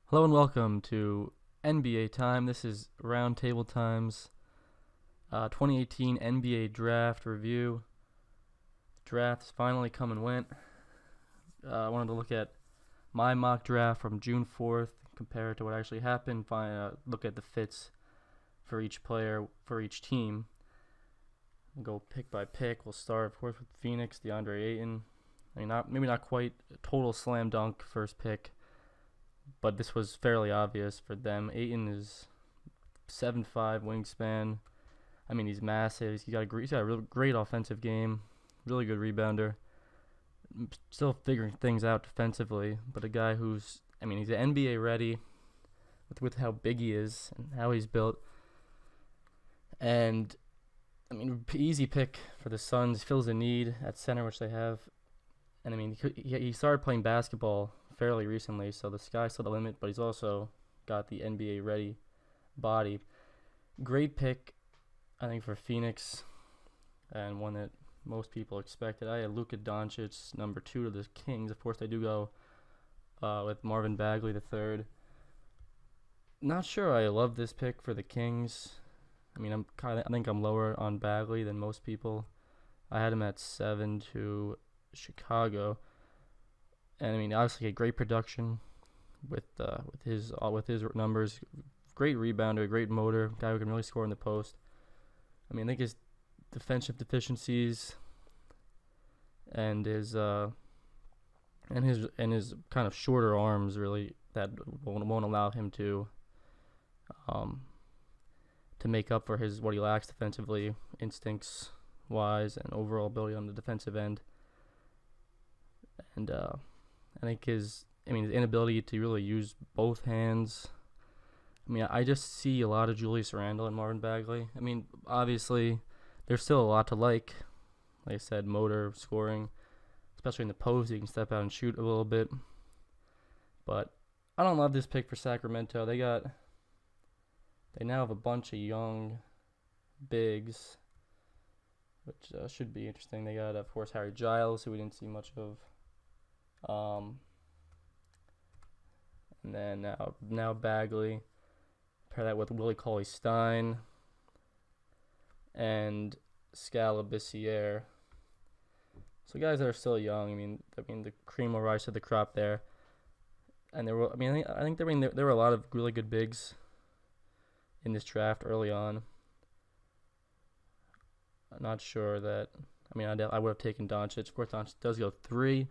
Hello and welcome to NBA Time. This is RoundTable Times 2018 NBA Draft Review. Drafts finally come and went. I wanted to look at my mock draft from June 4th, compare it to what actually happened, look at the fits for each player, for each team. We'll go pick by pick. We'll start, of course, with Phoenix, DeAndre Ayton. Maybe not quite a total slam dunk first pick, but this was fairly obvious for them. Ayton is 7'5" wingspan. He's massive. He's got a real great offensive game, really good rebounder. Still figuring things out defensively, but a guy he's NBA ready with how big he is and how he's built. And easy pick for the Suns. Fills a need at center, which they have. And he started playing basketball fairly recently, so the sky's still the limit, but he's also got the NBA ready body. Great pick, I think, for Phoenix, and one that most people expected. I had Luka Doncic, number 2 to the Kings. Of course, they do go with Marvin Bagley the third. Not sure I love this pick for the Kings. I think I'm lower on Bagley than most people. I had him at 7 to Chicago. And obviously, a great production with his numbers. Great rebounder, great motor, guy who can really score in the post. I think his defensive deficiencies and his kind of shorter arms really that won't allow him to make up for what he lacks defensively, instincts wise, and overall ability on the defensive end. And I think his inability to really use both hands. I just see a lot of Julius Randle and Marvin Bagley. Obviously, there's still a lot to like. Like I said, motor, scoring, especially in the post, he can step out and shoot a little bit. But I don't love this pick for Sacramento. They now have a bunch of young bigs, which should be interesting. They got, of course, Harry Giles, who we didn't see much of. And then now Bagley. Pair that with Willie Cauley-Stein and Scalabissiere. So guys that are still young. The cream will rise to the crop there. And there were, I think there were a lot of really good bigs in this draft early on. I'm not sure that. I would have taken Doncic. Of course, Doncic does go 3.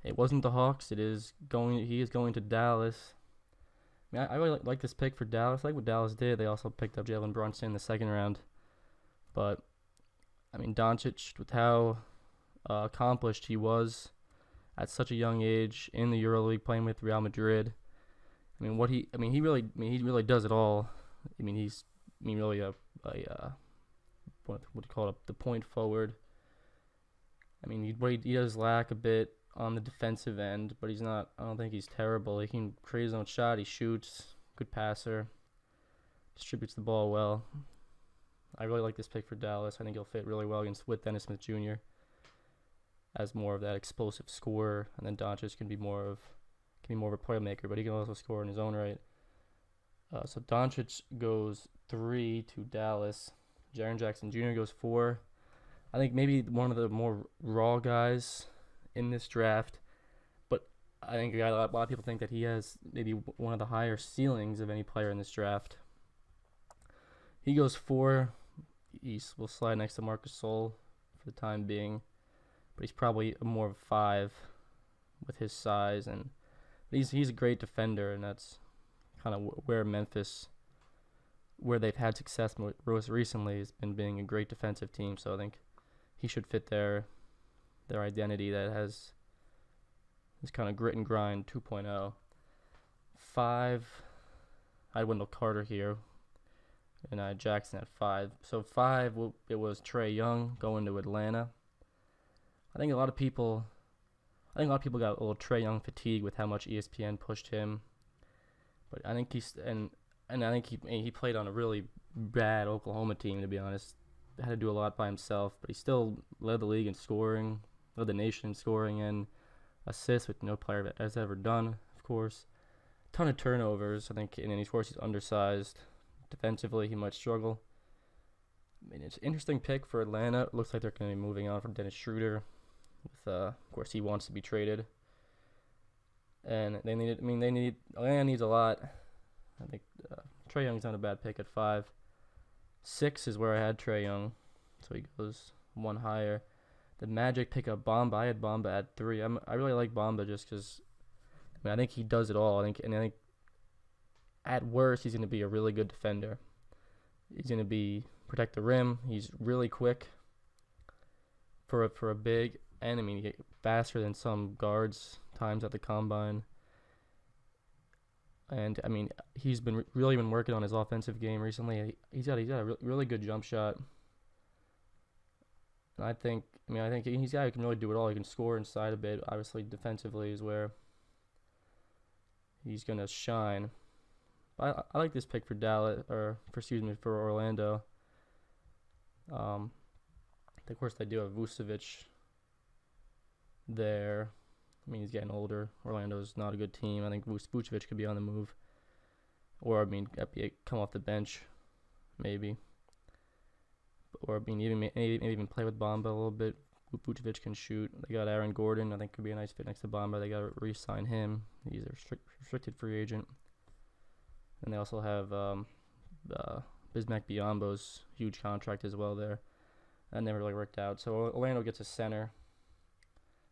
It wasn't the Hawks. He is going to Dallas. I really like this pick for Dallas. I like what Dallas did. They also picked up Jalen Brunson in the second round. But, Doncic, with how accomplished he was at such a young age in the EuroLeague, playing with Real Madrid. He really does it all. He's really what do you call it? The point forward. He does lack a bit on the defensive end, but I don't think he's terrible. He can create his own shot. He shoots. Good passer. Distributes the ball well. I really like this pick for Dallas. I think he'll fit really well with Dennis Smith Jr. as more of that explosive scorer, and then Doncic can be more of a playmaker, but he can also score in his own right. So Doncic goes 3 to Dallas. Jaren Jackson Jr. goes 4. I think maybe one of the more raw guys in this draft, but I think a lot of people think that he has maybe one of the higher ceilings of any player in this draft. He goes 4. He will slide next to Marc Gasol for the time being, but he's probably more of a 5 with his size, and he's a great defender, and that's kind of where Memphis, where they've had success most recently, has been being a great defensive team. So I think he should fit their identity that has this kind of grit and grind 2.0. 5, I had Wendell Carter here, and I had Jackson at 5. So 5, it was Trae Young going to Atlanta. I think a lot of people got a little Trae Young fatigue with how much ESPN pushed him, but I think he played on a really bad Oklahoma team, to be honest. Had to do a lot by himself, but he still led the league in scoring, led the nation in scoring and assists, which no player has ever done, of course. ton of turnovers. I think, and of course he's undersized. Defensively, he might struggle. I mean, it's an interesting pick for Atlanta. It looks like they're going to be moving on from Dennis Schroeder. With, of course, he wants to be traded, and they need. I mean, Atlanta needs a lot. I think Trae Young's not a bad pick at 5. 6 is where I had Trae Young, so he goes one higher. The Magic pick up Bamba. I had Bamba at 3. I really like Bamba just because I think he does it all. I think at worst he's going to be a really good defender. He's going to protect the rim. He's really quick for a big, and I mean, he get faster than some guards times at the combine. And I mean, he's really been working on his offensive game recently. He's got a really good jump shot. And I think he's a guy who can really do it all. He can score inside a bit. Obviously, defensively is where he's gonna shine. I like this pick for for Orlando. Of course, they do have Vucevic there. I mean, he's getting older. Orlando's not a good team. I think Vucevic could be on the move, or I mean, come off the bench, maybe. Or I mean, even play with Bamba a little bit. Vucevic can shoot. They got Aaron Gordon. I think could be a nice fit next to Bamba. They got to re-sign him. He's a restricted free agent. And they also have Bismack Biyombo's huge contract as well there. That never really worked out. So Orlando gets a center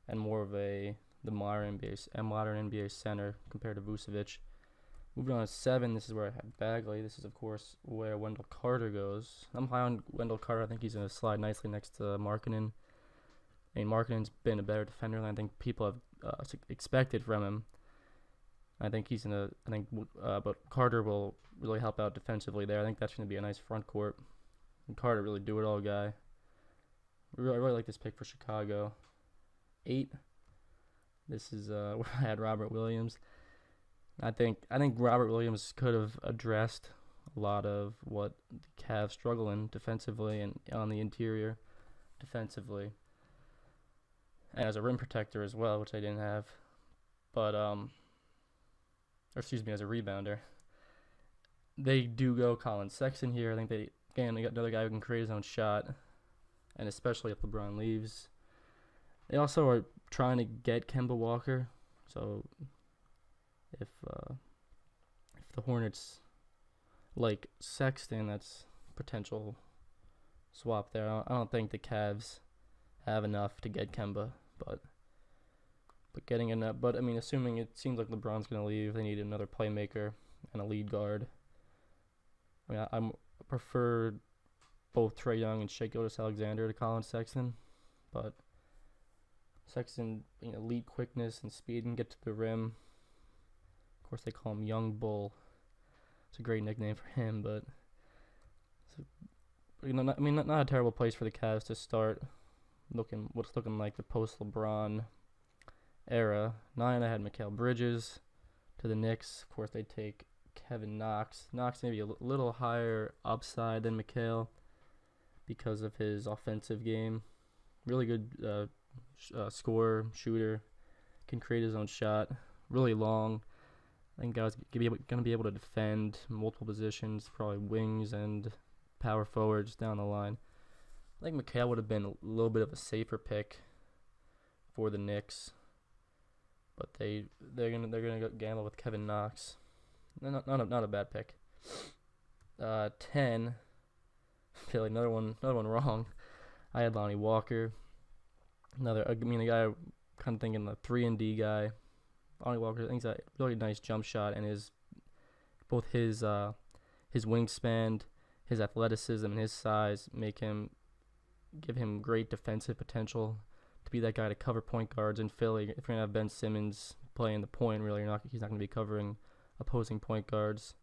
and more of the modern NBA center compared to Vucevic. Moving on to 7, this is where I had Bagley. This is, of course, where Wendell Carter goes. I'm high on Wendell Carter. I think he's going to slide nicely next to Markkanen. I mean, Markkanen's been a better defender than I think people have expected from him. I think but Carter will really help out defensively there. I think that's going to be a nice front court. And Carter, really do-it-all guy. I really like this pick for Chicago. 8, this is where I had Robert Williams. I think Robert Williams could have addressed a lot of what the Cavs struggle in defensively and on the interior defensively. And as a rim protector as well, which I didn't have. But, as a rebounder. They do go Colin Sexton here. I think they got another guy who can create his own shot, and especially if LeBron leaves. They also are trying to get Kemba Walker, so if the Hornets like Sexton, that's potential swap there. I don't think the Cavs have enough to get Kemba, but getting enough. But I mean, assuming it seems like LeBron's gonna leave, they need another playmaker and a lead guard. I mean, I prefer both Trae Young and Shai Gilgeous-Alexander to Colin Sexton, but Sexton, elite quickness and speed and get to the rim. Of course, they call him Young Bull. It's a great nickname for him, but not a terrible place for the Cavs to start. What's looking like the post LeBron era. 9, I had Mikal Bridges to the Knicks. Of course, they take Kevin Knox. Knox maybe a little higher upside than Mikal because of his offensive game. Really good scorer, shooter, can create his own shot. Really long. I think guys going to be able to defend multiple positions, probably wings and power forwards down the line. I think Mikal would have been a little bit of a safer pick for the Knicks, but they're gonna gamble with Kevin Knox. Not a bad pick. 10. I feel like another one wrong. I had Lonnie Walker. A guy kind of thinking the 3-and-D guy. Lonnie Walker, I think he's a really nice jump shot, and his wingspan, his athleticism, and his size give him great defensive potential to be that guy to cover point guards in Philly. If you're gonna have Ben Simmons playing the point, really, he's not gonna be covering opposing point guards.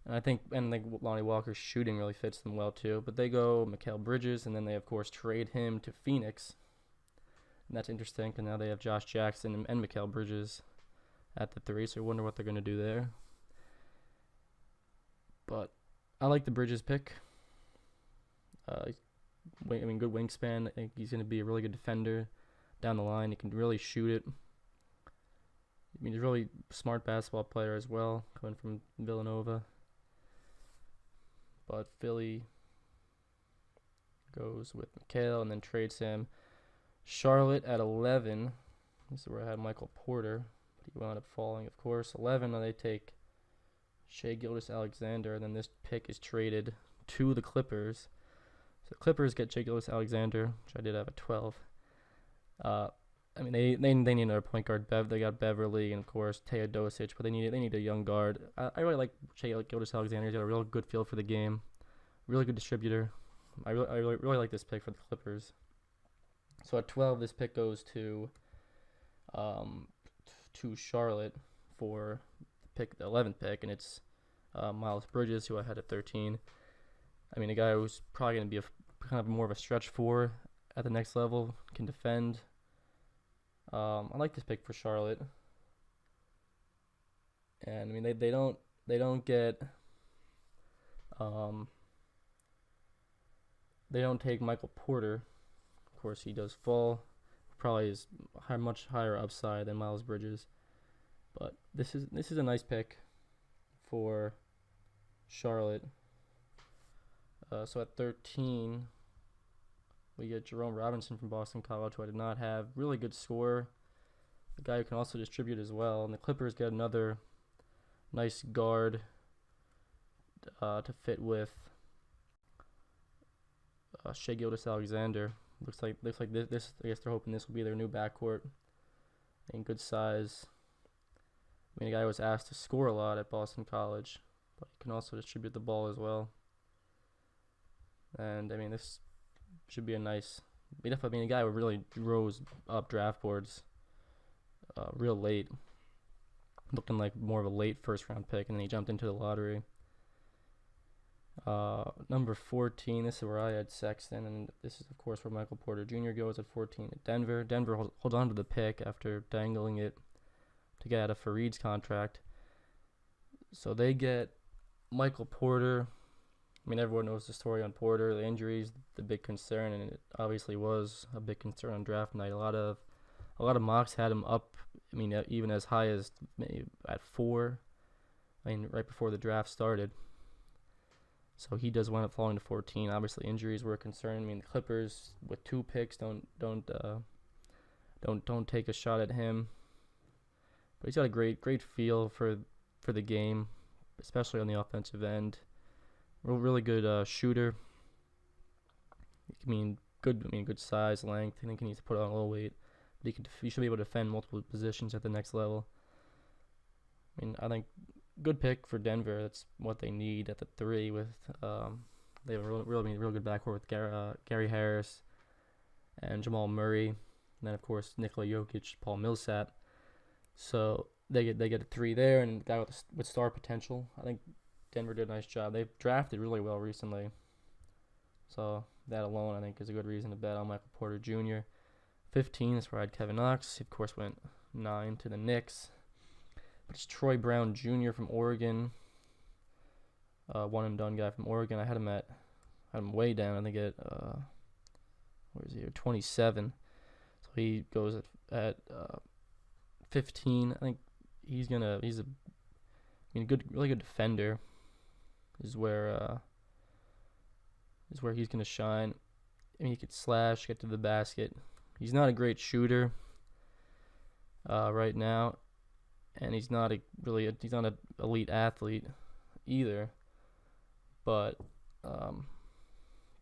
And I think Lonnie Walker's shooting really fits them well too. But they go Mikal Bridges, and then they of course trade him to Phoenix. And that's interesting because now they have Josh Jackson and Mikal Bridges at the 3, so I wonder what they're gonna do there. But I like the Bridges pick. Good wingspan. I think he's going to be a really good defender down the line. He can really shoot it. I mean, he's a really smart basketball player as well, coming from Villanova. But Philly goes with Mikhail and then trades him. Charlotte at 11. This is where I had Michael Porter, but he wound up falling, of course. 11, they take Shai Gilgeous-Alexander, and then this pick is traded to the Clippers. So the Clippers get Shai Gilgeous-Alexander, which I did have at 12. I mean, they need another point guard. They got Beverly and of course Teodosic, but they need a young guard. I really like Shai Gilgeous-Alexander. He's got a real good feel for the game, really good distributor. I really like this pick for the Clippers. So at 12, this pick goes to Charlotte for the 11th pick, and it's Miles Bridges, who I had at 13. I mean, a guy who's probably going to be kind of more of a stretch four at the next level, can defend. I like this pick for Charlotte, and I mean they don't get they don't take Michael Porter. Of course, he does fall. Probably is much higher upside than Miles Bridges, but this is a nice pick for Charlotte. So at 13, we get Jerome Robinson from Boston College, who I did not have. Really good scorer, a guy who can also distribute as well. And the Clippers get another nice guard to fit with Shai Gilgeous-Alexander. Looks like this. I guess they're hoping this will be their new backcourt. And good size. I mean, a guy who was asked to score a lot at Boston College, but he can also distribute the ball as well. And I mean, this should be a nice. I mean, a guy who really rose up draft boards real late, looking like more of a late first round pick, and then he jumped into the lottery. Number 14, this is where I had Sexton, and this is of course where Michael Porter Jr. goes at 14 at Denver. Denver holds on to the pick after dangling it to get out of Farid's contract. So they get Michael Porter. I mean, everyone knows the story on Porter, the injuries, the big concern, and it obviously was a big concern on draft night. A lot of mocks had him up. I mean, even as high as maybe at 4. I mean, right before the draft started. So he does wind up falling to 14. Obviously, injuries were a concern. I mean, the Clippers with 2 picks don't take a shot at him. But he's got a great feel for the game, especially on the offensive end. Really good shooter. Good size, length. I think he needs to put on a little weight, but he should be able to defend multiple positions at the next level. I mean, I think good pick for Denver. That's what they need at the 3. With they have a real good backcourt with Gary Harris and Jamal Murray, and then of course Nikola Jokic, Paul Millsap. So they get a 3 there, and a guy with star potential. I think Denver did a nice job. They've drafted really well recently, so that alone I think is a good reason to bet on Michael Porter Jr. 15 is where I had Kevin Knox. He of course went 9 to the Knicks. But it's Troy Brown Jr. from Oregon, one and done guy from Oregon. I had him way down. I think at where is he here? 27. So he goes at 15. I think he's a really good defender. Is where he's gonna shine. I mean, he could slash, get to the basket. He's not a great shooter right now, and he's not an elite athlete either. But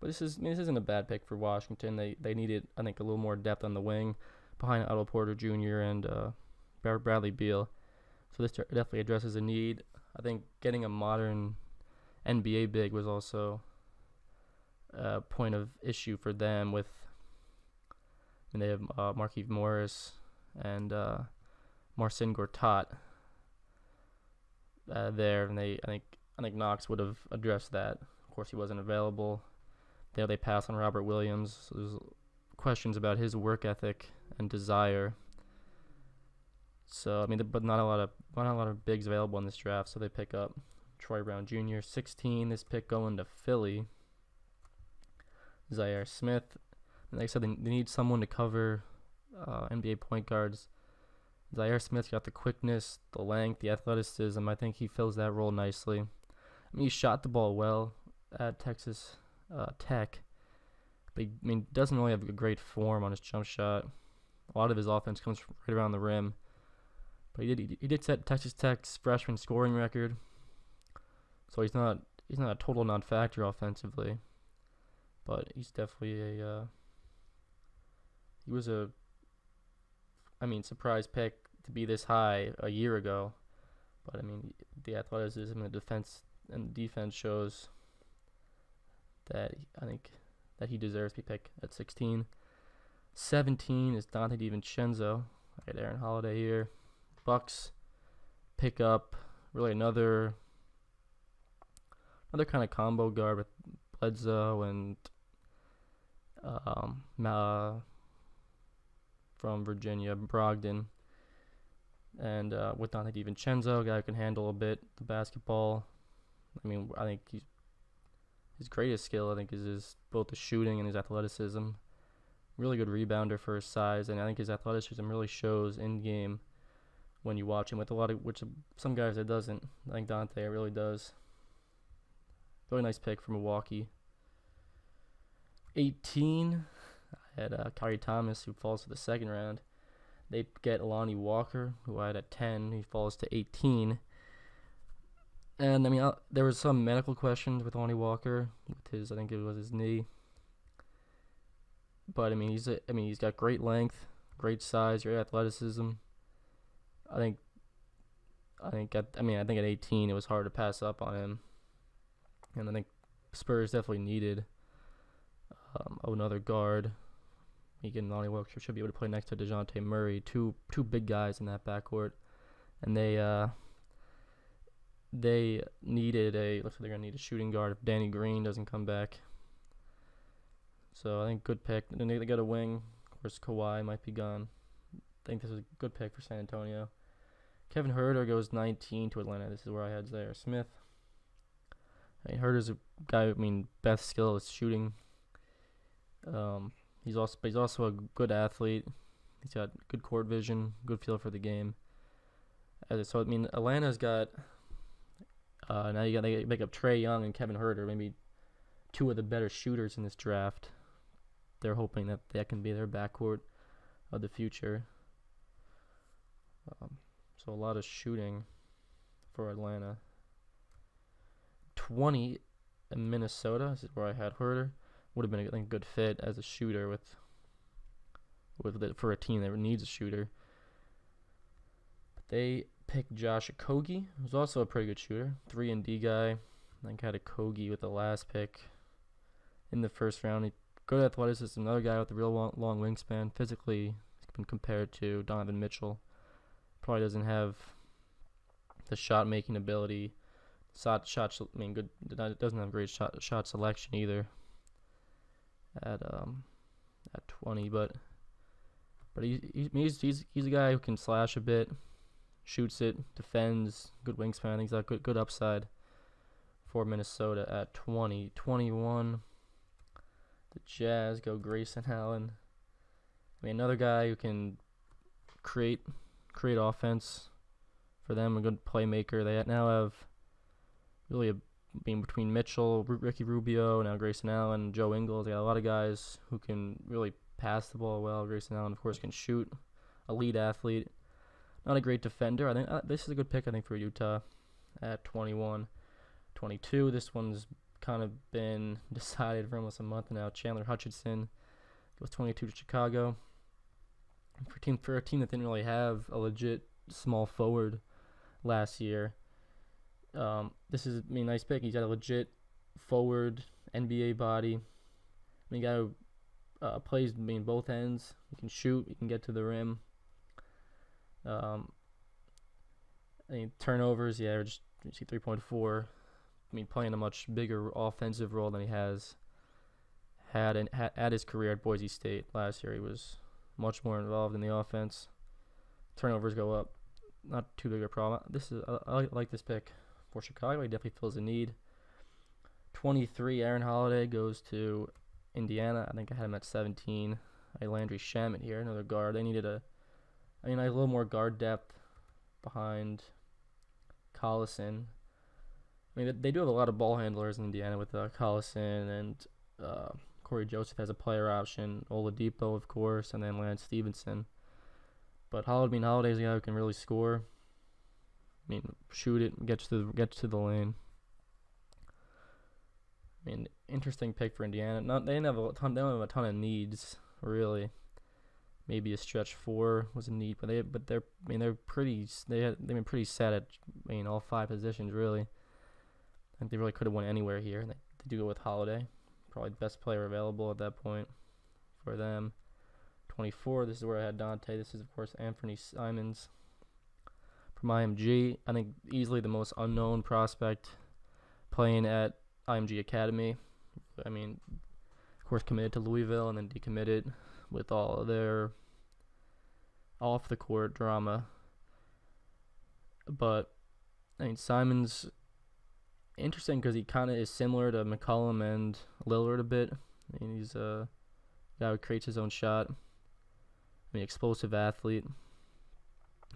this isn't a bad pick for Washington. They needed, I think, a little more depth on the wing behind Otto Porter Jr. and Bradley Beal. So this definitely addresses a need. I think getting a modern NBA big was also a point of issue for them. And they have Markieff Morris and Marcin Gortat there, and I think Knox would have addressed that. Of course, he wasn't available. They passed on Robert Williams. So there's questions about his work ethic and desire. So I mean, but not a lot of bigs available in this draft. So they pick up Troy Brown Jr. 16. This pick going to Philly. Zaire Smith. And like I said, they need someone to cover NBA point guards. Zaire Smith's got the quickness, the length, the athleticism. I think he fills that role nicely. I mean, he shot the ball well at Texas Tech, but doesn't really have a great form on his jump shot. A lot of his offense comes right around the rim. But he did set Texas Tech's freshman scoring record, so he's not a total non-factor offensively. But he's definitely he was a surprise pick to be this high a year ago. But the athleticism and the defense shows that I think that he deserves to be picked at 16. 17 is Dante DiVincenzo. I got Aaron Holiday here. Bucks pick up really another kind of combo guard with Bledsoe and from Virginia, Brogdon, and with Dante DiVincenzo, a guy who can handle a bit the basketball. I think his greatest skill, I think, is both the shooting and his athleticism. Really good rebounder for his size, and I think his athleticism really shows in game when you watch him. Which some guys it doesn't. I think Dante it really does. Really nice pick for Milwaukee. 18, I had Kyrie Thomas, who falls to the second round. They get Lonnie Walker, who I had at 10. He falls to 18. And there was some medical questions with Lonnie Walker with his, I think it was his knee. But he's got great length, great size, great athleticism. I think at 18 it was hard to pass up on him. And I think Spurs definitely needed another guard. Lonnie Walker should be able to play next to DeJounte Murray, two big guys in that backcourt, and they needed looks like they're gonna need a shooting guard if Danny Green doesn't come back. So I think good pick. And they got a wing. Of course, Kawhi might be gone. I think this is a good pick for San Antonio. Kevin Huerter goes 19 to Atlanta. This is where I had Zaire Smith. Huerter's a guy. Best skill is shooting. He's also a good athlete. He's got good court vision, good feel for the game. Atlanta's got now they make up Trae Young and Kevin Huerter, maybe two of the better shooters in this draft. They're hoping that can be their backcourt of the future. So a lot of shooting for Atlanta. 20 in Minnesota. This is where I had Huerter. Would have been a good fit as a shooter for a team that needs a shooter. But they picked Josh Okogie, who's also a pretty good shooter, 3-and-D guy. I think had Okogie with the last pick in the first round. Good athleticism, another guy with a real long wingspan. Physically, he's been compared to Donovan Mitchell. Probably doesn't have the shot making ability. Good. Doesn't have great shot selection either. At 20, but he's a guy who can slash a bit, shoots it, defends, good wingspan. I think he's got good upside for Minnesota at 20. 21, the Jazz go Grayson Allen. Another guy who can create offense for them, a good playmaker. They now have really between Mitchell, Ricky Rubio, now Grayson Allen, Joe Ingles. They got a lot of guys who can really pass the ball well. Grayson Allen, of course, can shoot. Elite athlete. Not a great defender. I think this is a good pick, for Utah at 21. 22, this one's kind of been decided for almost a month now. Chandler Hutchinson goes 22 to Chicago. For a team that didn't really have a legit small forward last year, this is a nice pick. He's got a legit forward NBA body. Guy who plays both ends. He can shoot. He can get to the rim. Turnovers, he averaged 3.4. Playing a much bigger offensive role than he has had at his career at Boise State last year. He was much more involved in the offense. Turnovers go up. Not too big a problem. I like this pick for Chicago. He definitely fills a need. 23, Aaron Holiday goes to Indiana. I think I had him at 17. I had Landry Shamet here, another guard. They needed I mean, I have a little more guard depth behind Collison. I mean, they do have a lot of ball handlers in Indiana with Collison, and Corey Joseph has a player option. Oladipo, of course, and then Lance Stevenson. But Holiday's a guy who can really score. I mean, shoot it, get to the lane. I mean, interesting pick for Indiana. They don't have a ton of needs really. Maybe a stretch 4 was a need, but they've been pretty set at all 5 positions really. I think they really could have won anywhere here. They do go with Holiday, probably the best player available at that point for them. 24. This is where I had Dante. This is of course Anthony Simons from IMG. I think easily the most unknown prospect playing at IMG Academy. I mean, of course, committed to Louisville and then decommitted with all of their off the court drama. But I mean, Simons interesting because he kind of is similar to McCollum and Lillard a bit. I mean, he's a guy who creates his own shot. I mean, explosive athlete.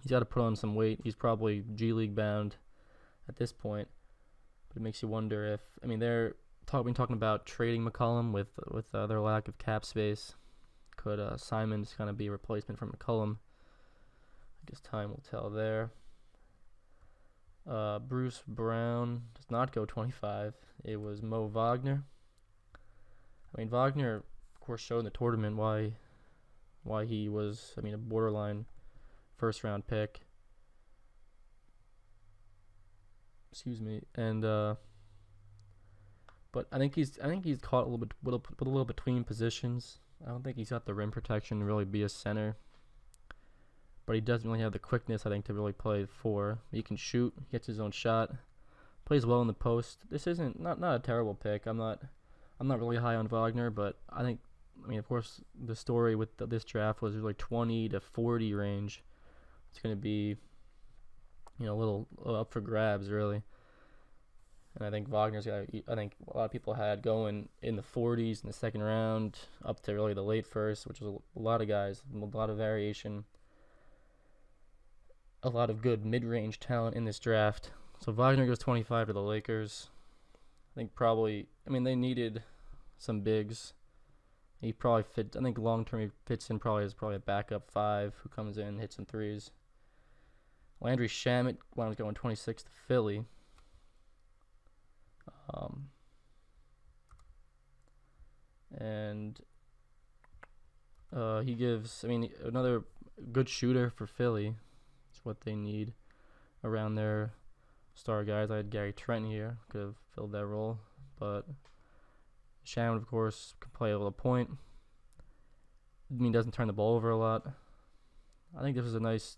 He's got to put on some weight. He's probably G League bound at this point. But it makes you wonder if they're talking about trading McCollum with their lack of cap space. Could Simons kind of be a replacement for McCollum? I guess time will tell there. Bruce Brown does not go 25. It was Mo Wagner. I mean, Wagner, of course, showed in the tournament why he was, a borderline first round pick. Excuse me. And but I think he's caught a little between positions. I don't think he's got the rim protection to really be a center. But he doesn't really have the quickness, I think, to really play 4. He can shoot, he gets his own shot, plays well in the post. This isn't not a terrible pick. I'm not really high on Wagner, but I think, of course, the story with this draft was like 20 to 40 range. It's going to be, a little up for grabs, really. And I think Wagner's got. I think a lot of people had going in the 40s in the second round, up to really the late first, which was a lot of guys, a lot of variation. A lot of good mid-range talent in this draft. So Wagner goes 25 to the Lakers. I think probably, they needed some bigs. He probably fit. I think long-term he fits in probably as a backup 5 who comes in, hits some threes. Landry Shamet wound up going 26 to Philly. And he gives, another good shooter for Philly. It's what they need around their star guys. I had Gary Trent here, could have filled that role, but Shamet, of course, can play a little point. Doesn't turn the ball over a lot. I think this is a nice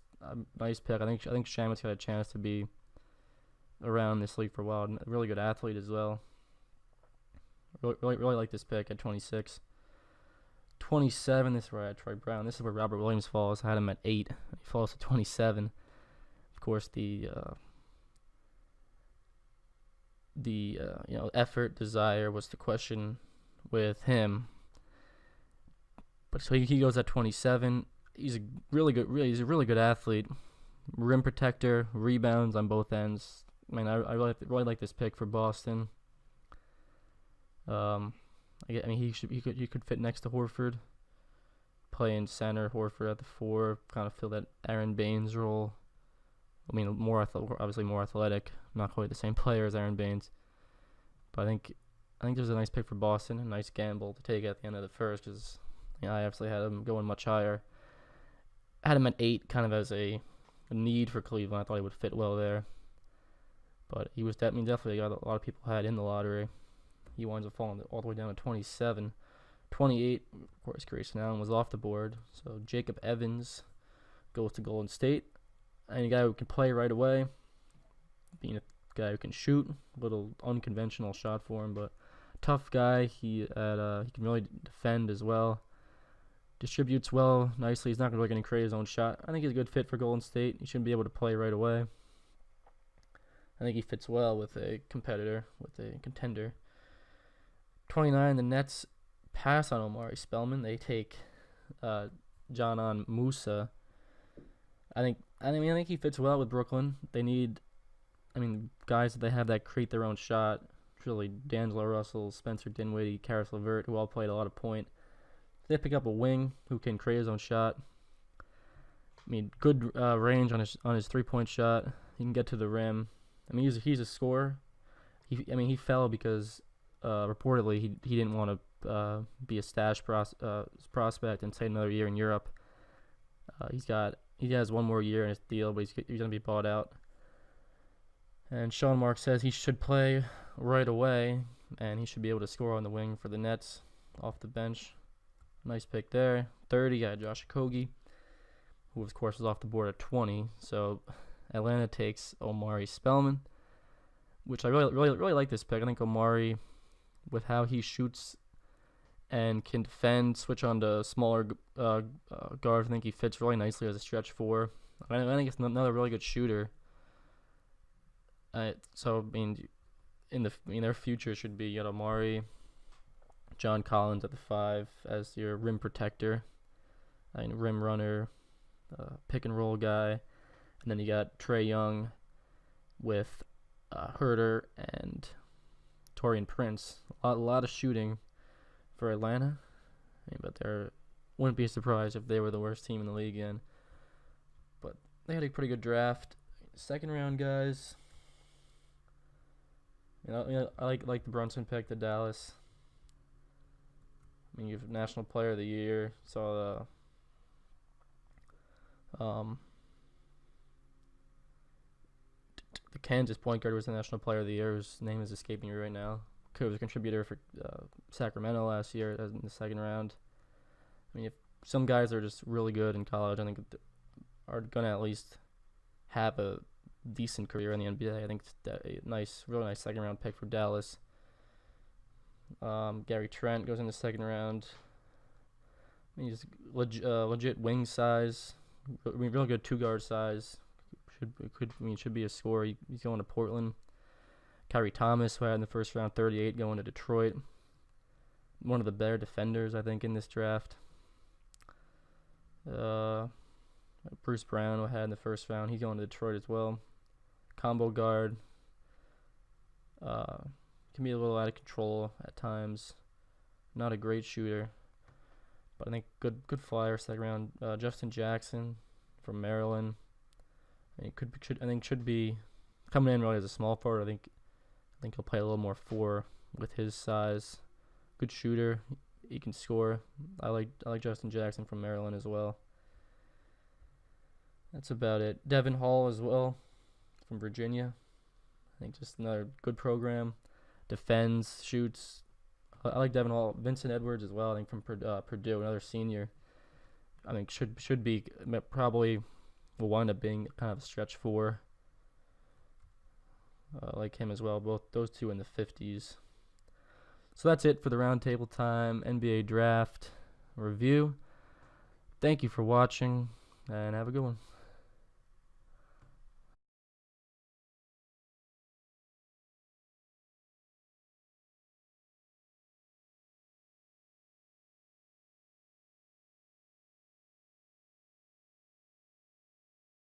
pick. I think Shamet's got a chance to be around this league for a while. A really good athlete as well. Really like this pick at 26. 27, this is where I had Troy Brown. This is where Robert Williams falls. I had him at 8. He falls to 27. Of course, the effort, desire was the question with him. But so he goes at 27. He's a really good athlete. Rim protector, rebounds on both ends. I really like this pick for Boston. He could fit next to Horford, play in center. Horford at the 4, kind of fill that Aaron Baines role. Obviously more athletic. Not quite the same player as Aaron Baines, but I think there's a nice pick for Boston. A nice gamble to take at the end of the first, because I actually had him going much higher. I had him at 8, kind of as a need for Cleveland. I thought he would fit well there, but he was definitely a lot of people had in the lottery. He winds up falling all the way down to 27. 28, of course, Grayson Allen was off the board. So Jacob Evans goes to Golden State. And a guy who can play right away. Being a guy who can shoot. A little unconventional shot for him, but tough guy. He can really defend as well. Distributes well, nicely. He's not really going to create his own shot. I think he's a good fit for Golden State. He shouldn't be able to play right away. I think he fits well with a competitor, with a contender. 29, the Nets pass on Omari Spellman. They take John Musa. I think he fits well with Brooklyn. They need, guys that they have that create their own shot. It's really D'Angelo Russell, Spencer Dinwiddie, Karis LeVert, who all played a lot of point. They pick up a wing who can create his own shot. Good range on his 3-point shot. He can get to the rim. He's a scorer. He fell because reportedly he didn't want to be a stash prospect and stay another year in Europe. He has one more year in his deal, but he's gonna be bought out. And Sean Mark says he should play right away, and he should be able to score on the wing for the Nets off the bench. Nice pick there. 30, got Josh Okogie, who of course is off the board at 20. So Atlanta takes Omari Spellman, which I really like this pick. I think Omari, with how he shoots and can defend, switch on to smaller guard. I think he fits really nicely as a stretch 4. I think it's another really good shooter. In their future should be Omari, John Collins at the 5 as your rim protector, rim runner, pick and roll guy, and then you got Trae Young with Herter and Taurean Prince. A lot of shooting for Atlanta, but they wouldn't be surprised if they were the worst team in the league again. But they had a pretty good draft. Second round guys, I like the Brunson pick to Dallas. You have National Player of the Year. Saw the Kansas point guard was the National Player of the Year. His name is escaping me right now. He was a contributor for Sacramento last year in the second round. If some guys are just really good in college, I think are gonna at least have a decent career in the NBA. I think it's a really nice second round pick for Dallas. Gary Trent goes in the second round. He's legit wing size. Real good 2-guard size. Should be a scorer. He's going to Portland. Kyrie Thomas, who had in the first round 38, going to Detroit. One of the better defenders, I think, in this draft. Bruce Brown, who had in the first round, he's going to Detroit as well. Combo guard. Can be a little out of control at times. Not a great shooter, but I think good flyer second round. Justin Jackson from Maryland. Should be coming in really as a small forward. I think he'll play a little more 4 with his size. Good shooter. He can score. I like Justin Jackson from Maryland as well. That's about it. Devin Hall as well from Virginia. I think just another good program. Defends, shoots. I like Devin Hall. Vincent Edwards as well. I think from Purdue, another senior. I think should be probably will wind up being kind of a stretch 4. Like him as well. Both those two in the 50s. So that's it for the Roundtable Time NBA Draft review. Thank you for watching, and have a good one.